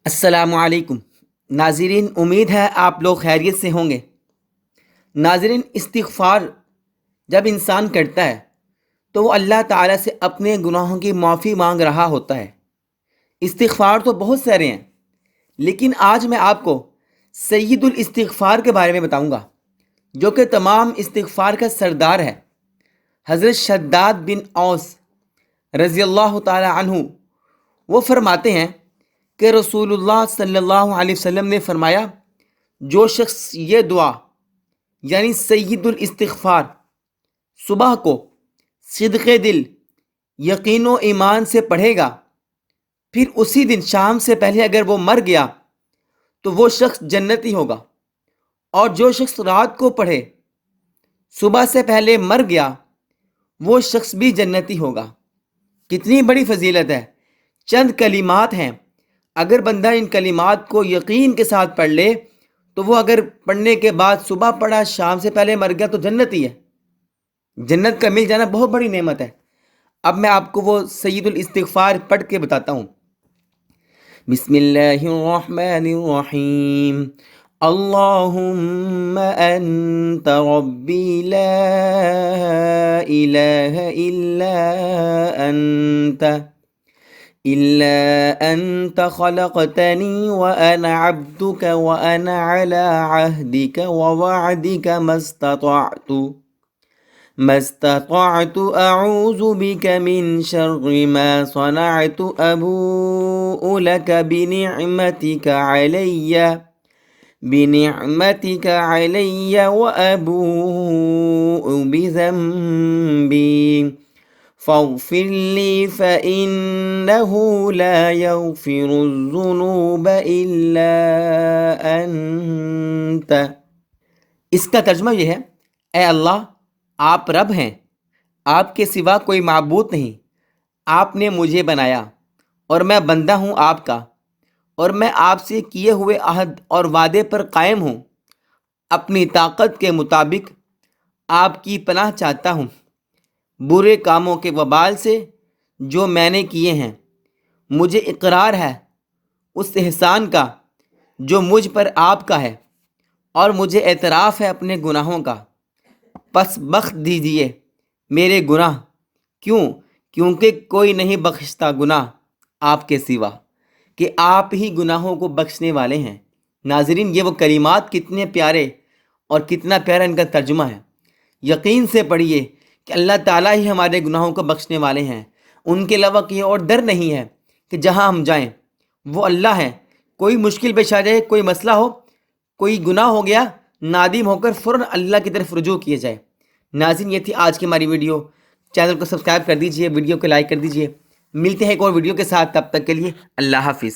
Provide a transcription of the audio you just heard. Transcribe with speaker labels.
Speaker 1: السلام علیکم ناظرین، امید ہے آپ لوگ خیریت سے ہوں گے۔ ناظرین، استغفار جب انسان کرتا ہے تو وہ اللہ تعالیٰ سے اپنے گناہوں کی معافی مانگ رہا ہوتا ہے۔ استغفار تو بہت سارے ہیں، لیکن آج میں آپ کو سید الاستغفار کے بارے میں بتاؤں گا، جو کہ تمام استغفار کا سردار ہے۔ حضرت شداد بن اوس رضی اللہ تعالی عنہ وہ فرماتے ہیں کہ رسول اللہ صلی اللہ علیہ وسلم نے فرمایا، جو شخص یہ دعا یعنی سید الاستغفار صبح کو صدق دل، یقین و ایمان سے پڑھے گا، پھر اسی دن شام سے پہلے اگر وہ مر گیا تو وہ شخص جنتی ہوگا، اور جو شخص رات کو پڑھے صبح سے پہلے مر گیا وہ شخص بھی جنتی ہوگا۔ کتنی بڑی فضیلت ہے! چند کلمات ہیں، اگر بندہ ان کلمات کو یقین کے ساتھ پڑھ لے تو وہ اگر پڑھنے کے بعد صبح پڑھا، شام سے پہلے مر گیا تو جنتی ہے۔ جنت کا مل جانا بہت بڑی نعمت ہے۔ اب میں آپ کو وہ سید الاستغفار پڑھ کے بتاتا ہوں۔ بسم اللہ الرحمن الرحیم۔ اللہم انت ربی لا الہ الا انت خلقتنی وانا عبدک وانا علی عہدک ووعدک ما استطعت اعوذ بک من شر ما صنعت ابوء لک بنعمتك علي وأبوء بذنبي فاغفر لي فإنه لا يغفر الذنوب إلا أنت۔ اس کا ترجمہ یہ ہے، اے اللہ، آپ رب ہیں، آپ کے سوا کوئی معبود نہیں، آپ نے مجھے بنایا اور میں بندہ ہوں آپ کا، اور میں آپ سے کیے ہوئے عہد اور وعدے پر قائم ہوں۔ اپنی طاقت کے مطابق آپ کی پناہ چاہتا ہوں برے کاموں کے وبال سے جو میں نے کیے ہیں۔ مجھے اقرار ہے اس احسان کا جو مجھ پر آپ کا ہے، اور مجھے اعتراف ہے اپنے گناہوں کا، پس بخش دیجیے میرے گناہ، کیونکہ کوئی نہیں بخشتا گناہ آپ کے سوا، کہ آپ ہی گناہوں کو بخشنے والے ہیں۔ ناظرین، یہ وہ کلمات کتنے پیارے اور کتنا پیارا ان کا ترجمہ ہے۔ یقین سے پڑھیے کہ اللہ تعالیٰ ہی ہمارے گناہوں کو بخشنے والے ہیں، ان کے علاوہ کوئی اور در نہیں ہے کہ جہاں ہم جائیں وہ اللہ ہے۔ کوئی مشکل پیش آ جائے، کوئی مسئلہ ہو، کوئی گناہ ہو گیا، نادم ہو کر فوراً اللہ کی طرف رجوع کیے جائے۔ ناظرین، یہ تھی آج کی ہماری ویڈیو۔ چینل کو سبسکرائب کر دیجئے، ویڈیو کو لائک کر دیجئے۔ ملتے ہیں ایک اور ویڈیو کے ساتھ، تب تک کے لیے اللہ حافظ۔